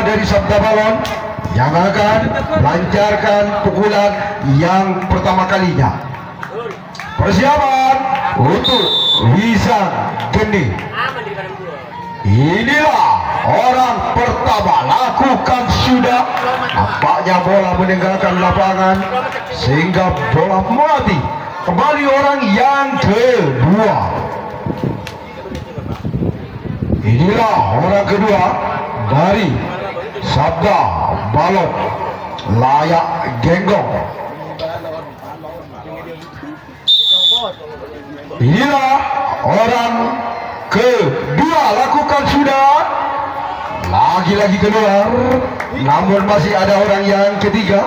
dari Sabda Balon yang akan melancarkan pukulan yang pertama kalinya. Persiapan untuk Wisang Geni. Inilah orang pertama, lakukan sudah. Nampaknya bola meninggalkan lapangan sehingga bola mati. Kembali orang yang kedua. Inilah orang kedua dari Sabda Balon, Layak Genggong. Inilah orang kedua, lakukan sudah. Lagi-lagi keluar, namun masih ada orang yang ketiga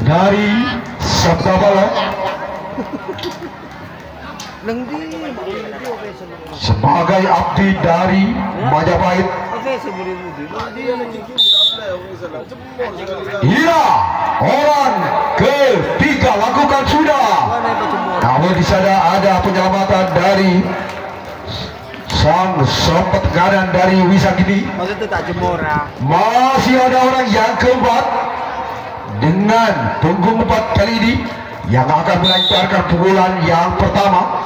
dari Sabda Balon. Sebagai abdi dari Majapahit. Iya, orang ketiga, lakukan sudah. Namun di sana ada penyelamatan dari sang sompet kanan dari Wisang Geni. Masih ada orang yang keempat dengan punggung 4 kali ini yang akan melancarkan pukulan yang pertama.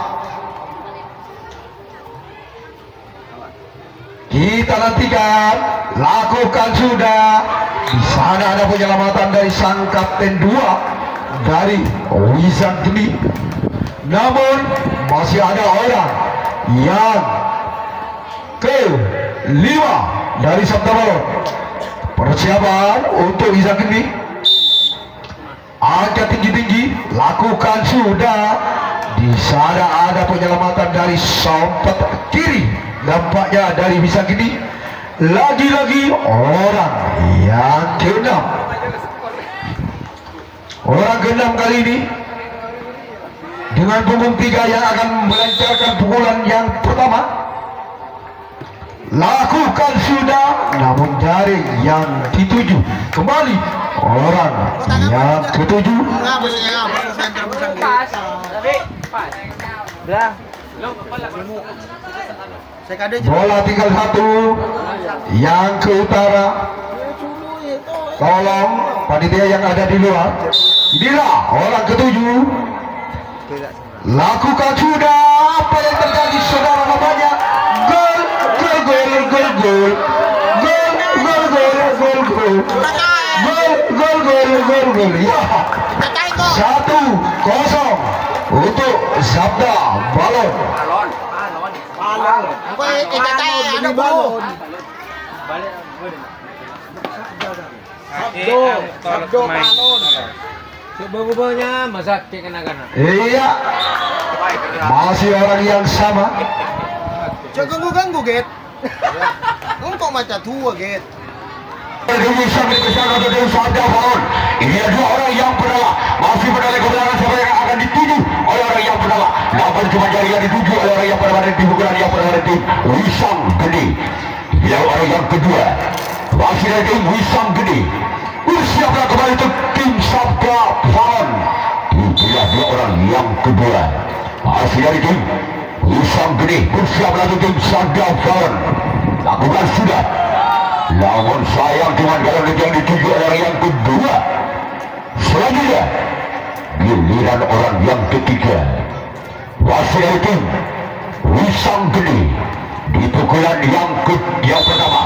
Kita nantikan, lakukan sudah. Di sana ada penyelamatan dari sang kapten 2 dari Wisang Geni. Namun masih ada orang yang kelima dari Sabda Balon. Persiapan untuk Wisang Geni. Angkat tinggi-tinggi, lakukan sudah. Di sana ada penyelamatan dari sompet kiri, nampaknya dari Wisang Geni. Lagi-lagi orang yang keenam. Orang keenam kali ini dengan punggung 3 yang akan melancarkan pukulan yang pertama. Lakukan sudah, namun dari yang dituju kembali orang yang ketujuh. Bola tinggal satu yang ke utara. Tolong panitia yang ada di luar. Inilah orang ketujuh. Lakukan sudah. Apa yang terjadi saudara, namanya gol, gol, gol, gol, gol, gol, gol, gol, gol, gol, gol, gol, gol, gol, gol. Ya, 1-0 untuk Sabda Balon. Sabdo Balon. Sebab-sebabnya masak kena-kena. Iya. Masih orang yang sama. Jangan ganggu Get. Untuk macam tua Get. Ini adalah orang yang pertama. Masih berada ke belakang siapa yang akan dituju oleh orang yang pertama. Namun cuma jari yang dituju oleh orang yang pertama dan pukulan yang pertama itu Wisang Geni. Dia orang yang kedua. Masih dari tim Wisang Geni. Bersiaplah kembali untuk tim Sabda Balon. Itulah dia orang yang kedua. Masih dari tim Wisang Geni. Bersiaplah untuk tim Sabda Balon. Lakukan sudah. Namun sayang cuma dalam yang dituju orang yang kedua. Selanjutnya giliran orang yang ketiga. Masih dari tim Wisang Geni. Di pukulan yang pertama.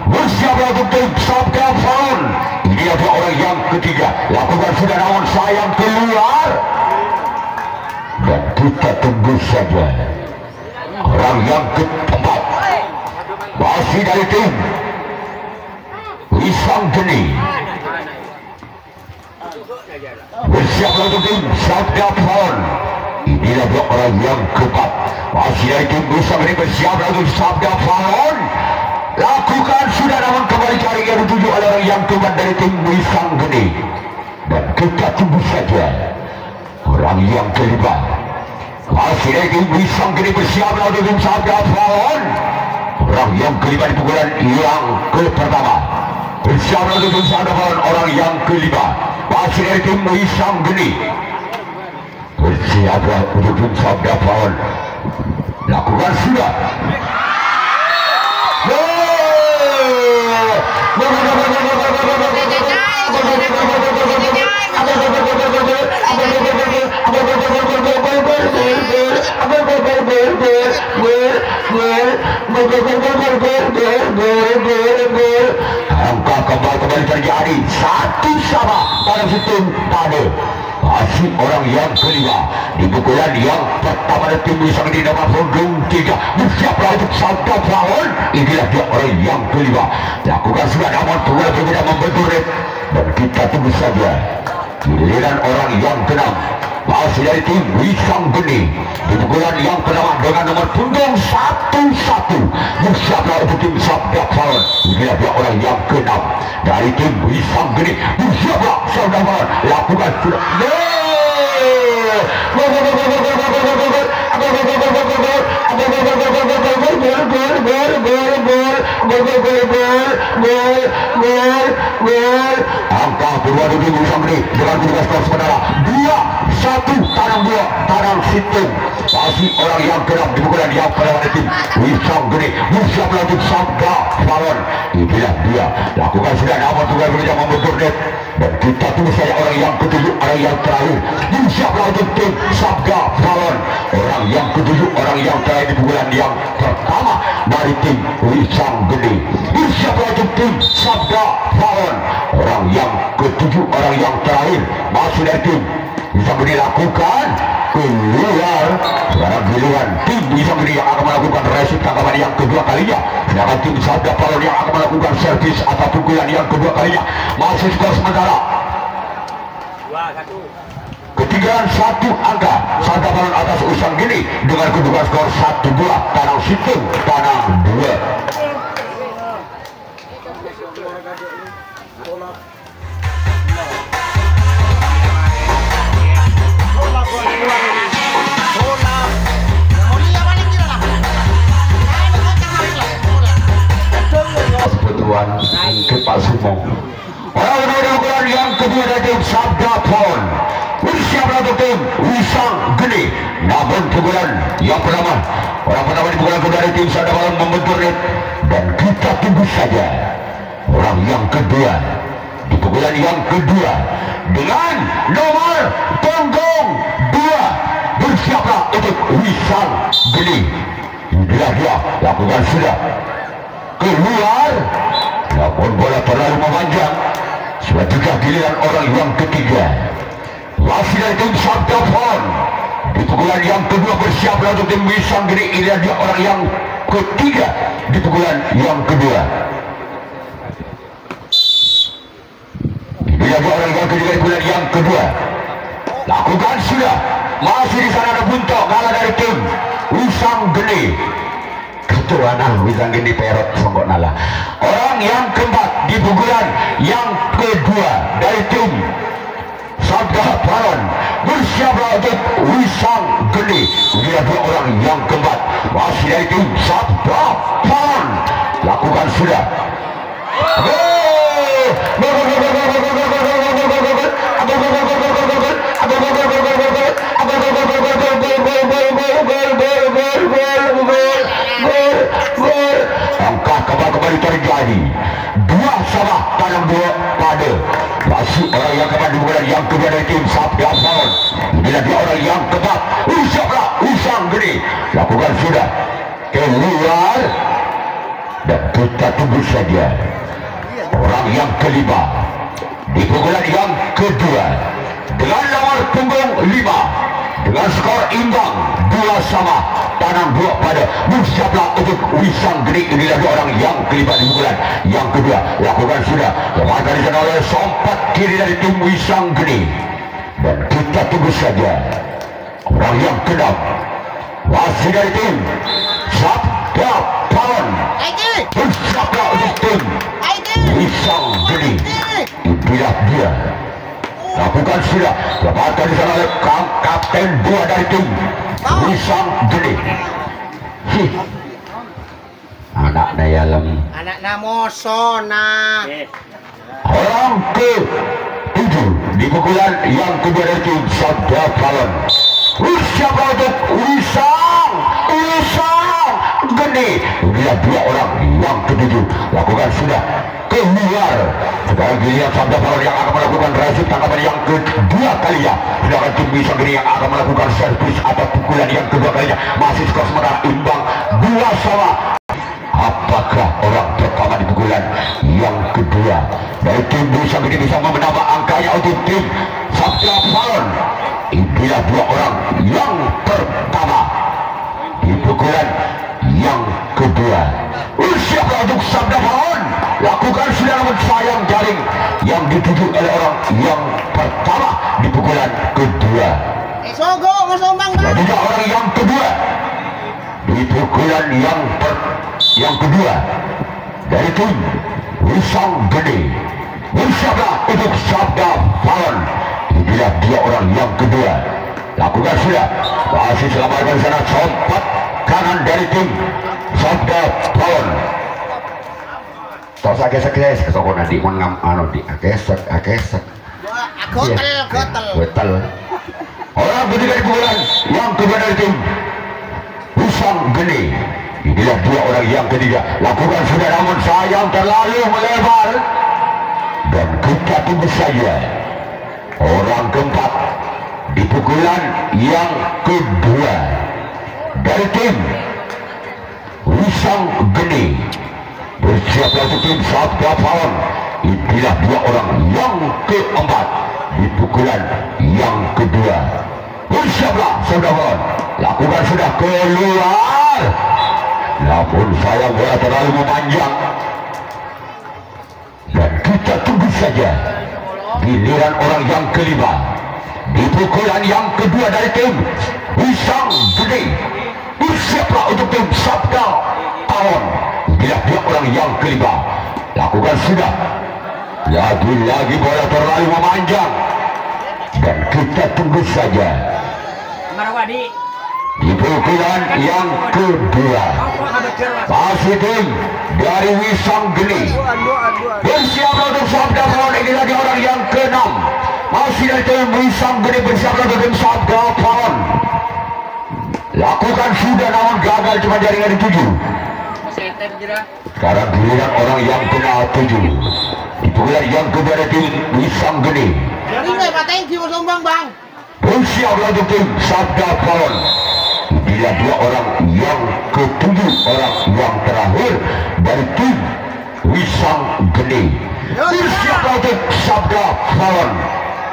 Bersiaplah untuk tim Sabda Balon. Ini adalah orang yang ketiga. Lakukan sudah, namun sayang keluar. Dan kita tunggu saja orang yang keempat. Masih dari tim Wisang Geni. Bersiaplah untuk tim Sabda Balon. Inilah dia orang yang keempat. Masih dari tim Wisang Geni. Bersiaplah untuk Sabda Balon. Lakukan sudah, namun kembali cari yang dituju oleh orang yang keempat dari tim Wisang Geni. Dan kita tunggu saja orang yang kelima. Masih dari tim Wisang Geni. Bersiaplah untuk tim Sabda Balon. Orang yang kelima di pukulan yang pertama. Bersiaplah untuk tim Sabda Balon. Orang yang kelima. Masih dari tim Wisang Geni. Bersiaplah untuk tim Sabda Balon. Lakukan sudah. angka kembali terjadi 1-1 dalam sistem pada masih orang yang kelima di pukulan yang pertama dari tim Wisang di nomor punggung 3 bersiaplah untuk sabda lawan. Inilah dia orang yang kelima lakukan sudah namun pukulan berbeda membentur dan kita tunggu saja giliran orang yang keenam masih dari tim Wisang Geni di pukulan yang pertama dengan nomor punggung 1-1 bersiaplah untuk tim sabda lawan. Inilah dia orang yang keenam dari tim Wisang Geni bersiaplah sabda lawan lakukan sudah angka kedua di Wisang Geni dengan kedua skor sementara 2-1 tanam situng masih orang yang keenam di pukulan yang pertama tim Wisang Geni bersiaplah untuk sabda lawan. Inilah dia lakukan sudah nama tunggal bekerja membentur net dan kita tunggu saja orang yang ketujuh orang yang terakhir bersiaplah untuk tim sabda lawan. Orang yang ketujuh orang yang terakhir di pukulan yang pertama dari tim Wisang Geni bersiaplah untuk tim sabda lawan. Orang yang ketujuh orang yang terakhir masih dari tim Wisang Geni lakukan keluar. Sekarang giliran tim Wisang Geni yang akan melakukan resip tangkapan yang kedua kalinya, sedangkan tim sabda lawan yang akan melakukan servis atau pukulan yang kedua kalinya. Masih skor sementara 2-1 ketinggalan 1 angka sabda lawan atas Wisang Geni dengan kedua skor 1-2 tanang situng tanang 2. Kebetulan ke Pak Sumo orang yang kedua dari tim sabda lawan bersiaplah untuk tim Wisang Geni. Namun pukulan yang pertama orang pertama di pukulan kedua dari tim sabda lawan membentur net dan kita tunggu saja orang yang kedua di pukulan yang kedua dengan nomor punggung 2 bersiaplah untuk Wisang Geni. Inilah dia lakukan sudah keluar namun bola terlalu memanjang. Selanjutnya giliran orang yang ketiga masih dari tim sabda lawan di pukulan yang kedua bersiaplah untuk tim Wisang Geni. Inilah dia orang yang ketiga di pukulan yang kedua. Inilah dia orang yang ketiga di pukulan yang kedua lakukan sudah. Masih di sana ada Bunto kalah dari tim Wisang Geni. Ketuanan Wisang Geni perot sombong nala. Orang yang keempat di pukulan yang kedua dari tim sabda lawan bersiaplah untuk Wisang Geni. Dia dua orang yang keempat masih dari tim sabda lawan lakukan sudah. Angka kembali terjadi 2-2 tanam 2 pada masih orang yang keempat di pukulan yang kedua dari tim sabda lawan. Bila dia orang yang keempat bersiaplah Wisang Geni lakukan sudah keluar dan kita tunggu saja orang yang kelima di pukulan yang kedua dengan nomor punggung 5 dengan skor imbang 2-2 tanam 2 pada bersiaplah untuk Wisang Geni. Inilah dua orang yang kelima di pukulan yang kedua lakukan sudah lemahkan di sana oleh sompat kiri dari tim Wisang Geni dan kita tunggu saja orang yang keenam masih dari tim sabda lawan bersiaplah untuk tim Wisang Geni. Inilah dia lakukan sudah lemahkan di sana oleh kapten 2 dari tim Wisang Geni. Anaknya ya lem Anaknya mosona. orang ke-7 di pukulan yang kedua dari tim sabda lawan bersiaplah untuk Wisang Geni. Dia dua orang yang ke-7 lakukan sudah keluar. Sekarang giliran sabda lawan yang akan melakukan resip tangkapan yang kedua kalinya, sedangkan tim Wisang Geni yang akan melakukan servis atau pukulan yang kedua kalinya. Masih skor sementara imbang 2-2. Apakah orang pertama di pukulan pukulan yang kedua dari tim Wisang Gede bisa menambah angkanya untuk tim Sabda Falon. Inilah dua orang yang pertama di pukulan yang kedua. Siapa untuk Sabda Falon? Lakukan sudah, namun sayang jaring yang dituju oleh orang yang pertama di pukulan kedua. Sogo Mas Ombang. Jadi orang yang kedua di pukulan yang kedua dari tim Wisang Gede. Siapa untuk Sabda Falon? Inilah dia orang yang kedua. Lakukan sudah, masih selamatkan sana compat kanan dari tim Sabda Falon. Tos akesek kesokon nanti mengam anu di akesek. Gotel. Orang ketiga di pukulan yang kedua dari tim Wisang Gede. Inilah dua orang yang ketiga. Lakukan sudah, namun sayang terlalu melebar. Dan kita tunggu saja orang keempat di pukulan yang kedua dari tim Wisang Gede. Bersiaplah untuk tim Sabda Falon. Inilah dua orang yang keempat di pukulan yang kedua. Bersiaplah Sabda Falon. Lakukan sudah, keluar. Namun sayang bola terlalu memanjang. Dan kita tunggu saja giliran orang yang kelima di pukulan yang kedua dari tim Wisang Gede. Bersiaplah untuk tim Sabda Falon. Inilah dia orang yang kelima. Lakukan sudah. Lagi-lagi bola terlalu memanjang. Dan kita tunggu saja di pukulan yang kedua. Masih tim dari Wisang Gede. Bersiaplah untuk Sabda Falon. Inilah dia orang yang keenam. Masih dari tim Wisang Gede. Bersiaplah untuk tim Sabda Falon. Lakukan sudah, namun gagal, cuma jaringan dituju. Sekarang giliran orang yang kena tuju di pukulan yang kedua dari tim Wisang Gede. Bersiaplah untuk tim Sabda Falon. Inilah dua orang yang ketujuh, orang yang terakhir dari tim Wisang Gede. Bersiaplah untuk Sabda Falon.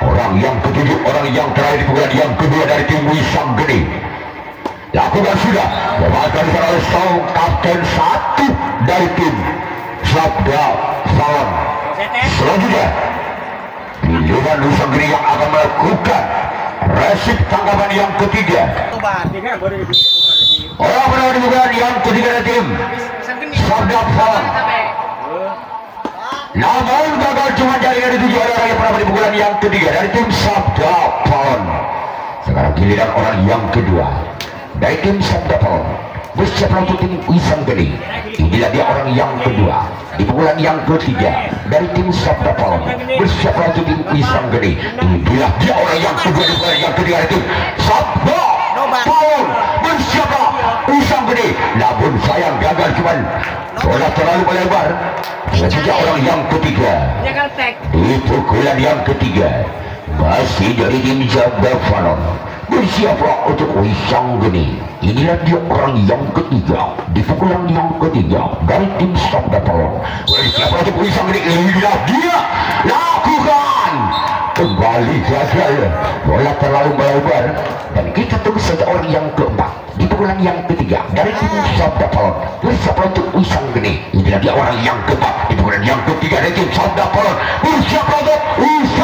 Orang yang ketujuh, orang yang terakhir di pukulan yang kedua dari tim Wisang Gede. Lakukan sudah, diamankan oleh sang kapten satu dari tim Sabda Falon. Selanjutnya giliran Wisang Gede yang akan melakukan resip tanggapan yang ketiga. Orang pernah di pukulan yang ketiga dari tim Sabda Falon. Namun gagal, cuma jaringan dituju oleh orang yang pernah di pukulan yang ketiga dari tim Sabda Falon. Sekarang giliran orang yang kedua dari tim Sabda Falon. Bersiaplah untuk tim Wisang Gede. Inilah dia orang yang kedua di pukulan yang ketiga dari tim Sabda Falon. Bersiaplah untuk tim Wisang Gede. Inilah dia orang yang kedua di pukulan yang ketiga dari tim Sabda Falon. Bersiaplah Wisang Gede. Namun sayang gagal, cuman bola terlalu melebar. Sejak orang yang ketiga di pukulan yang ketiga masih dari tim Sabda Falon. Bersiaplah untuk Wisang Gede. Inilah dia orang yang ketiga di pukulan yang ketiga dari tim Sabda Falon. Bersiaplah untuk Wisang Gede. Inilah dia. Lakukan kembali gagal, bola terlalu melebar. Dan kita tunggu saja orang yang keempat di pukulan yang ketiga dari tim Sabda Falon. Bersiaplah untuk Wisang Gede. Inilah dia orang yang keempat di pukulan yang ketiga dari tim Sabda Falon. Bersiaplah untuk Wisang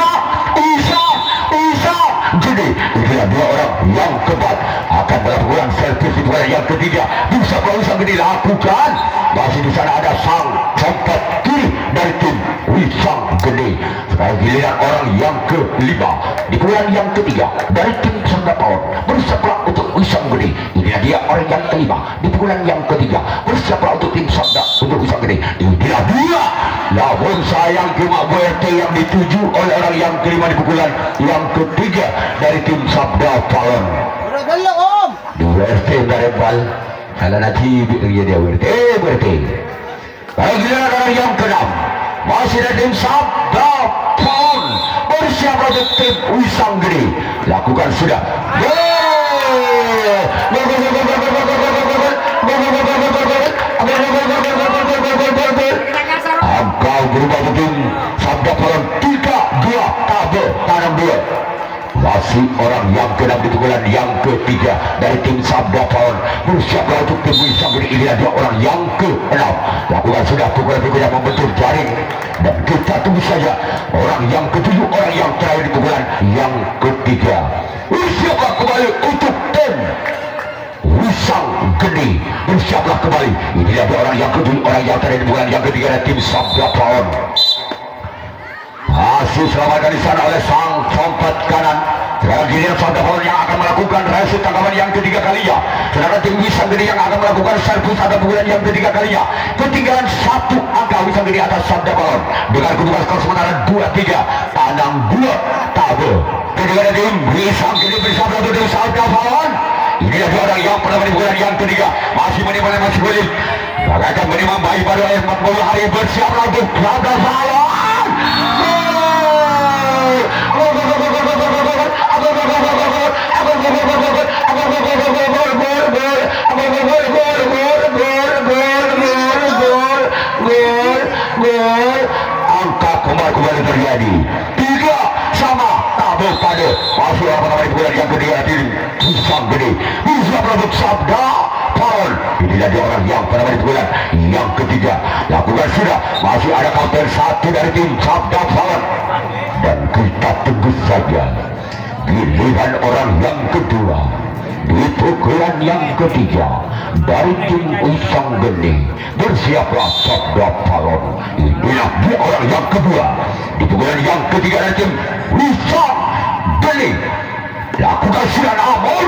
Gede. Inilah dua orang yang keempat akan melakukan servis di pukulan yang ketiga. Bisa Wisang Gede lakukan. Masih di sana ada sang compat kiri dari tim Wisang Gede. Sekarang giliran orang yang kelima di pukulan yang ketiga dari tim Sabda Falon. Bersiaplah untuk Wisang Gede. Inilah dia orang yang kelima di pukulan yang ketiga. Bersiaplah untuk tim Sabda untuk Wisang Gede. Inilah dia. Namun sayang cuma BRT yang dituju oleh orang yang kelima di pukulan yang ketiga dari tim Sabda Falon. Di BRT dari bal. Kalau nanti dia BRT. Bagi orang yang keenam masih ada tim Sabda Falon. Bersiaplah untuk tim Wisang Gede. Lakukan sudah. berubah tim Sabda Palon 3-2 tabel tanam 2. Masih orang yang ke-6 di pukulan yang ke-3 dari tim Sabda Palon bersiaplah untuk tim Wisang Gede. Ini adalah orang yang ke-6. Lakukan sudah pukulan-pukulan membentur jaring dan kita tunggu saja orang yang ke-7, orang yang terakhir di pukulan yang ke-3. Bersiaplah kembali untuk tim Wisang Gede. Bersiaplah kembali. Ini adalah orang yang ke-7, orang yang terakhir di pukulan yang ke-3 dari tim Sabda Palon. Masih selamatkan di sana oleh sang compat kanan. Sekarang giliran Sabda Palon yang akan melakukan resip tangkapan yang ketiga kalinya. Sedangkan tim Wisang Gede yang akan melakukan servis pada pukulan yang ketiga kalinya. Ketinggalan 1 angka Wisang Gede atas Sabda Palon dengan kedudukan skor sementara 2-3 tanam 2 tabel. Ketinggalan tim Wisang Gede bersama untuk tim Sabda Palon. Inilah dua orang yang pernah pukulan yang ketiga. Masih menimpa masih boleh. Bagaikan menimpa bayi baru ayat 40 hari bersiaplah untuk Sabda Palon. Angka kembali terjadi 3-3 tabel pada masih apa-apa di bulan yang ketiga tim Wisang Gede bisa produk Sabda Palon. Inilah dia orang yang pada di bulan yang ketiga lakukan sudah. Masih ada counter 1 dari tim Sabda Palon dan kita tunggu saja pilihan orang yang kedua di pukulan yang ketiga dari tim Wisang Gede. Bersiaplah Sabda Palon. Inilah dia orang yang kedua di pukulan yang ketiga dari tim Wisang Gede. Lakukan sudah namun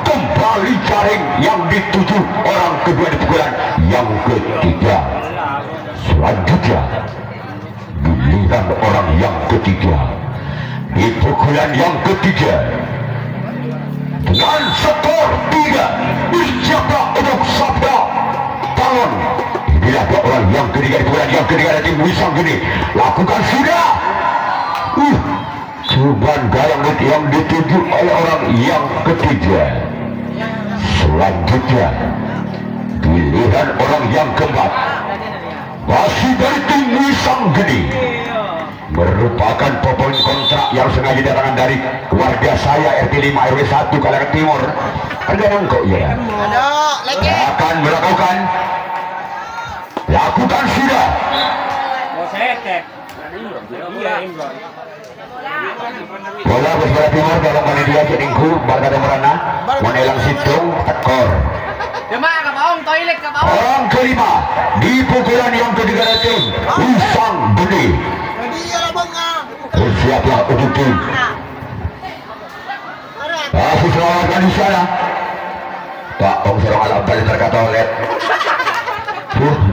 kembali jaring yang dituju orang kedua di pukulan yang ketiga. Selanjutnya giliran orang yang ketiga di pukulan yang ketiga dengan skor 3. Bersiaplah untuk Sabda Palon. Inilah dua orang yang ketiga di pukulan yang ketiga dari tim Wisang Gede. Lakukan sudah. Cuman galang yang dituju oleh orang yang ketiga. Selanjutnya giliran orang yang keempat masih dari tim Wisang Gede. Merupakan pemain kontrak yang sengaja datangkan dari keluarga saya RT 5 RW 1 Kalangan Timur. Ada kok ya? Ada lagi. Akan melakukan sudah. Bola Besbara Timur dalam panitia Jeningku Barga Demorana menelang situng tekor. Jemaah ke bawang toilet ke bawang. Orang kelima di pukulan yang ketiga dari tim Wisang Gede. Dia lah bang. Bersiaplah untuk tim. Masih selamatkan di sana. Pak Om Serong Alam balik terkata oleh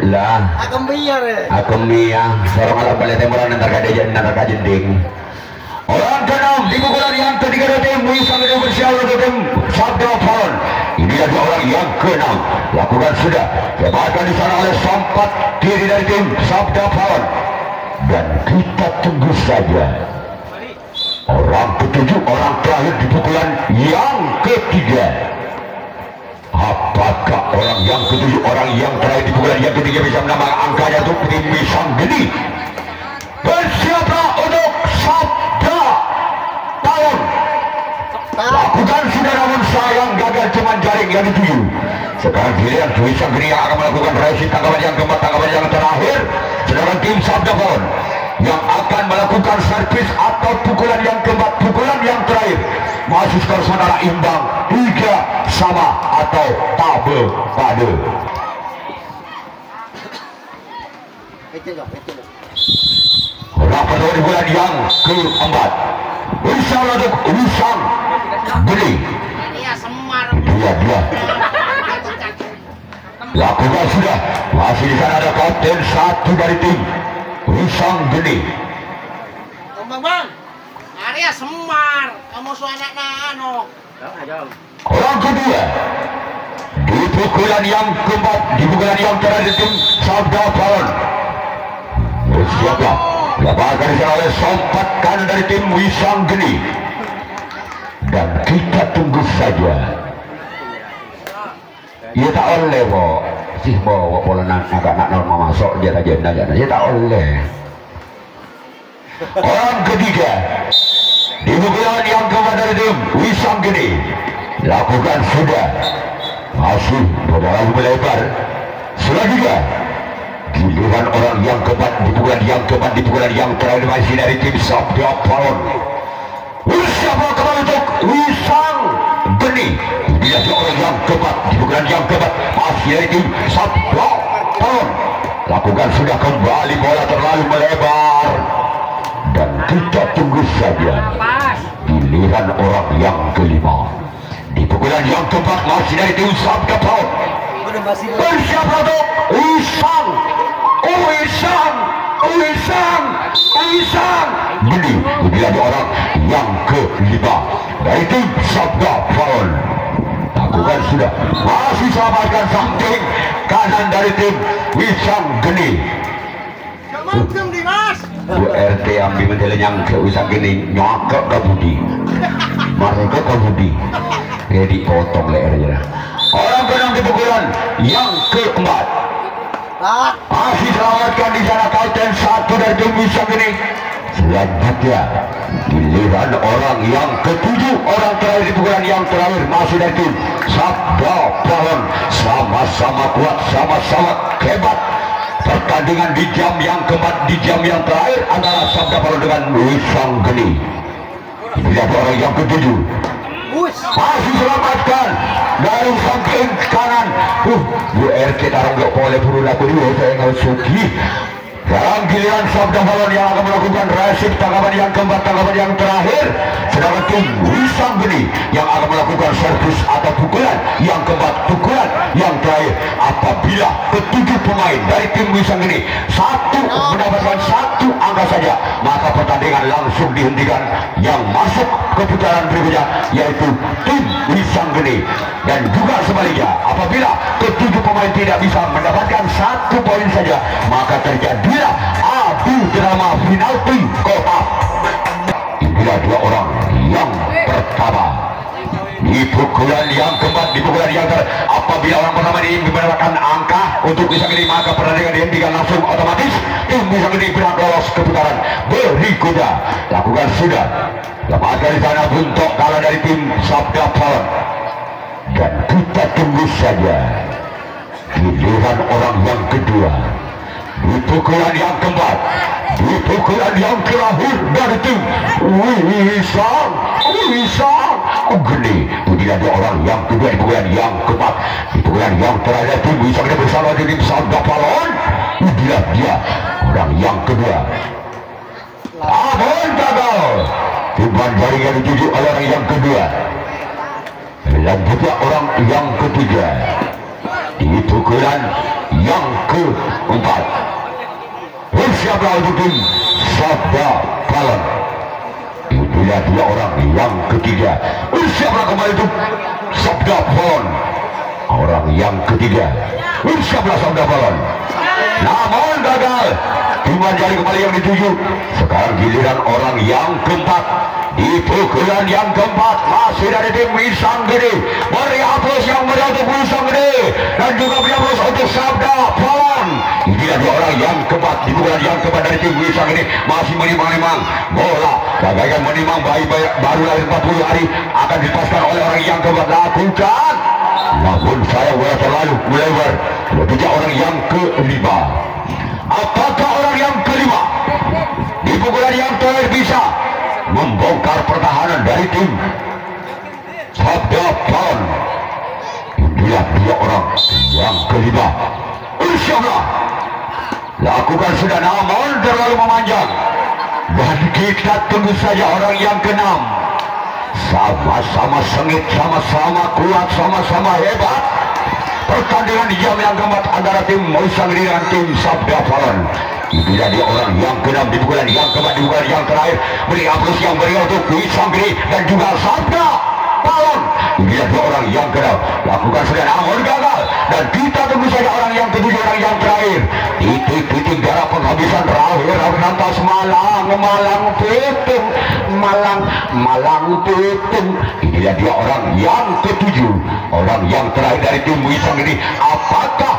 lah. Akan biar ya. Aku Mia Serong Alam balik temuran nanti terkata jending. Orang ke-6 di pukulan yang ketiga dari tim Wisang Gede bersiaplah untuk tim Sabda Palon. Inilah dua orang yang ke-6. Lakukan sudah. Dapatkan di sana oleh sempat diri dari tim Sabda Palon. Dan kita tunggu saja orang ke-7, orang terakhir di pukulan yang ketiga. Apakah orang yang ke-7, orang yang terakhir di pukulan yang ketiga bisa menambah angkanya untuk tim Wisang Gede? Bersiaplah untuk Sabda Palon. Lakukan sudah namun sayang gagal cuman jaring yang dituju. Sekarang giliran Wisang Gede yang akan melakukan resip tangkapan yang keempat, tangkapan yang terakhir. Sedangkan tim Sabda Palon yang akan melakukan servis atau pukulan yang keempat, pukulan yang terakhir. Masih skor sementara imbang 3-3 atau tabel pada. Rapat di bulan yang keempat. Wisang untuk Wisang Gede. Dia semar. Dia. Lakukan sudah. Masih di sana ada kapten 1 dari tim Wisang Gede. Bang. Area semar. Kamu suara ano. Orang kedua di pukulan yang keempat, di pukulan yang terakhir tim Sabda Palon. Bersiaplah. Dapatkan di sana oleh sompat kanan dari tim Wisang Gede. Dan kita tunggu saja. Ia tak oleh cih bawa bola anak normal masuk dia agenda dia tak oleh. Orang ketiga di pukulan yang keempat dari tim Wisam Gede lakukan sudah masih bola melebar. Selanjutnya giliran orang yang keempat di pukulan yang terakhir masih dari tim Sabda Palon. Bersama kembali untuk Wisam Gede. Bila orang yang keempat di pukulan yang keempat masih dari tim Sabda Palon. Lakukan sudah kembali bola terlalu melebar. Dan kita tunggu saja giliran orang yang kelima di pukulan yang keempat masih dari tim Sabda Palon. Bersiap untuk Wisam Gede. Bila orang yang kelima dari tim Sabda Palon. Lakukan sudah masih selamatkan samping kanan dari tim Wisam Gede. Macam Dimas. RT ambil menjalan yang ke Wisam Gede nyokok ke Budi. Mereka ke Budi. Jadi potong lehernya. Orang benang di pukulan yang keempat. Masih selamatkan di sana kapten satu dari tim Wisam Gede. Selanjutnya giliran orang yang ketujuh, orang terakhir di pukulan yang terakhir masih dari tim Sabda Palon. Sama-sama kuat, sama-sama hebat. Pertandingan di jam yang keempat, di jam yang terakhir antara Sabda Palon dengan Wisam Gede. Lihat orang yang ketujuh masih selamatkan dari samping kanan. Bu RK tarung gak boleh buru laku dulu saya nggak suki. Dalam giliran Sabda Palon yang akan melakukan resip tanggapan yang keempat, tanggapan yang terakhir. Sedangkan tim Wisam Gede yang akan melakukan servis atau pukulan yang keempat, pukulan yang terakhir. Apabila ketujuh pemain dari tim Wisam Gede mendapatkan satu angka saja, maka pertandingan langsung dihentikan. Yang masuk ke putaran berikutnya yaitu tim Wisam Gede. Dan juga sebaliknya, apabila ketujuh pemain tidak bisa mendapatkan satu poin saja, maka terjadi adu drama penalti kotak. Inilah dua orang yang pertama di pukulan yang keempat, di pukulan yang terakhir. Apabila orang pertama ini mendapatkan angka untuk Wisam Gede, maka pertandingan dihentikan langsung otomatis. Tim Wisam Gede berhak lolos ke putaran berikutnya. Lakukan sudah, lepaskan di sana bentuk kalah dari tim Sabda Palon. Dan kita tunggu saja giliran orang yang kedua di pukulan yang keempat, di pukulan yang terakhir dari tim Wisam Gede. Kemudian ada orang yang kedua di pukulan yang keempat, di pukulan yang terakhir tim Wisam Gede bersama tim Sabda Palon. Kemudian dia orang yang kedua, namun gagal. Timbang jari yang dituju oleh orang yang kedua. Selanjutnya orang yang ketiga di pukulan yang keempat. Bersiaplah untuk tim Sabda Palon. Itulah dua orang yang ketiga. Bersiaplah kembali untuk Sabda Palon. Orang yang ketiga. Bersiaplah Sabda Palon. Namun gagal. Timbang jari kembali yang dituju. Sekarang giliran orang yang keempat. Di pukulan yang keempat masih dari tim Wisam Gede. Beri aplaus yang meriah untuk Wisam Gede dan juga beri aplaus untuk Sabda Palon. Inilah dua orang yang keempat di pukulan yang keempat dari tim Wisam Gede. Masih menimang-nimang bola, bagaikan menimang bayi baru lahir 40 hari akan dilepaskan oleh orang yang keempat. Lakukan, namun saya bola terlalu melebar. Ketika orang yang kelima, apakah orang yang kelima di pukulan yang terakhir bisa membongkar pertahanan dari tim Sabda Palon? Inilah dua orang yang kelima. Insyaallah lakukan sudah, namun terlalu memanjang. Dan kita tunggu saja orang yang keenam. Sama-sama sengit, sama-sama kuat, sama-sama hebat. Pertandingan di jam yang keempat antara tim Wisam Gede dan tim Sabda Palon. Inilah dia orang yang keenam di pukulan yang keempat, di pukulan yang terakhir. Beri aplaus yang meriah untuk Wisam Gede dan juga Sabda Palon. Inilah dua orang yang keenam. Lakukan sudah, namun gagal. Dan kita tunggu saja orang yang ketujuh, orang yang terakhir. Titik-titik darah penghabisan terakhir. Lantas Malang Pitung, Malang Pitung. Inilah dia orang yang ketujuh, orang yang terakhir dari tim Wisam Gede. Apakah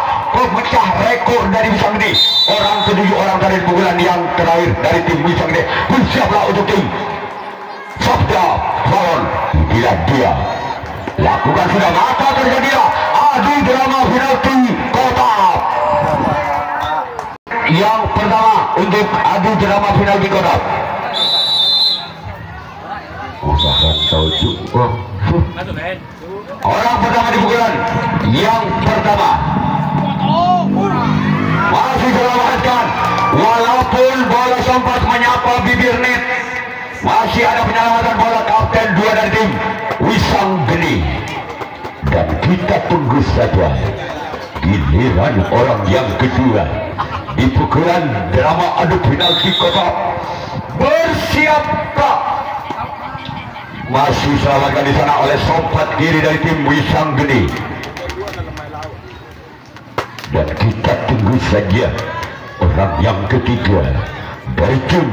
memecah rekor dari Wisang Gede. Orang ke-7 orang dari pukulan yang terakhir dari tim Wisang Gede. Bersiaplah untuk tim Sabda Falon. Bila dia lakukan sudah, maka terjadilah adu drama penalti kotak. Yang pertama untuk adu drama penalti kotak. Usahakan tahu juga. Orang pertama di pukulan yang pertama masih selamatkan, walaupun bola sempat menyapa bibir net. Masih ada penyelamatan bola kapten 2 dari tim Wisang Gede. Dan kita tunggu saja giliran orang yang kedua di pukulan drama adu penalti kotak. Bersiaplah. Masih selamatkan di sana oleh sompat kiri dari tim Wisang Gede. Dan kita tunggu saja orang yang ketiga dari tim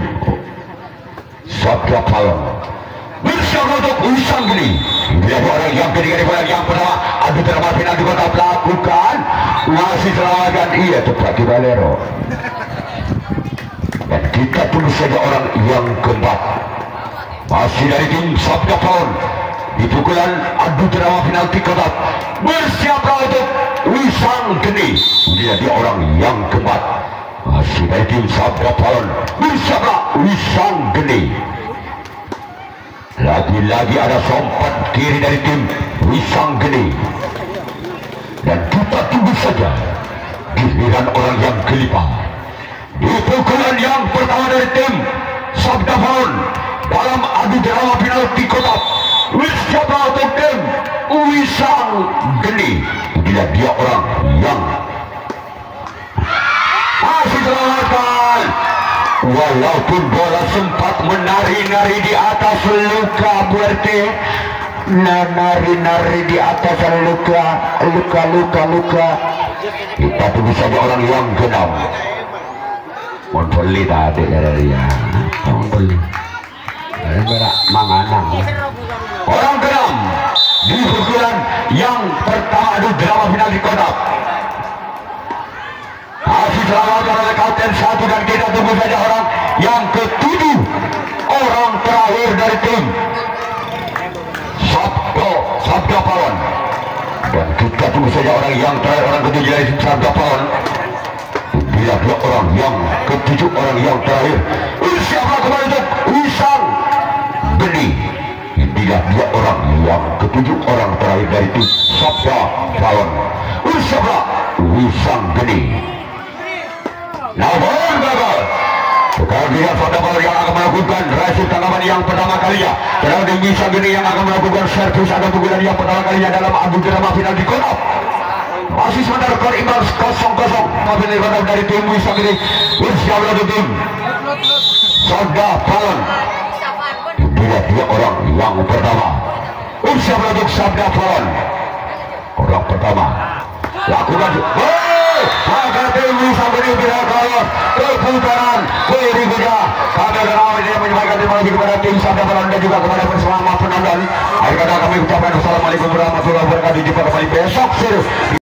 Sabda Falon. Bersama untuk Wisang Gede. Bila orang yang ketiga di bola yang pertama, adu drama penalti kotak lakukan. Masih selamatkan, iya tepat di balero. Dan kita tunggu saja orang yang keempat, masih dari tim Sabda Falon di pukulan adu drama penalti kotak. Bersiaplah untuk Wisang Gede. Dia orang yang keempat, masih dari tim Sabda Falon. Bersiaplah Wisang Gede. Lagi-lagi ada sompat kiri dari tim Wisang Gede. Dan kita tunggu saja giliran orang yang kelima di pukulan yang pertama dari tim Sabda Falon dalam adu drama penalti kotak. Bersiaplah untuk tim Wisang Gede. Bila dia orang yang masih selamatkan, walaupun bola sempat menari-nari di atas luka berarti nari-nari di atas luka. Kita tunggu saja orang yang keenam. Mau beli tadi dari dia, mau beli berak manganang. Orang keenam di pukulan yang pertama adu drama penalti kotak. Masih selamatkan oleh kapten 1 dan kita tunggu saja orang yang ke-7, orang terakhir dari tim Sabda Falon. Dan kita tunggu saja orang yang terakhir, orang ke-7 dari tim Sabda Falon. Bila dia orang yang ke-7, orang yang terakhir, siapa kembali untuk Wisang Gede. Bila dia orang yang ke-7, orang terakhir dari tim Sabda Falon. Siapa Wisang Gede. Namun gagal. Sekarang lihat Sabda Falon yang akan melakukan resip tanggapan yang pertama kalinya. Sedang tim Wisang Gede yang akan melakukan servis atau pukulan yang pertama kalinya dalam adu drama penalti kotak. Masih sebentar skor imbang 0-0. Penalti kotak dari tim Wisang Gede. Bersiaplah untuk tim Sabda Falon. Bila dia orang yang pertama. Bersiaplah untuk Sabda Falon. Orang pertama lakukan maka tim Wisang Gede bila kalah ke putaran berikutnya. Kami akan menyampaikan terima kasih kepada tim Sabda Falon dan juga kepada bersama penonton. Akhir kata kami ucapkan assalamualaikum warahmatullahi wabarakatuh. Jumpa kembali besok.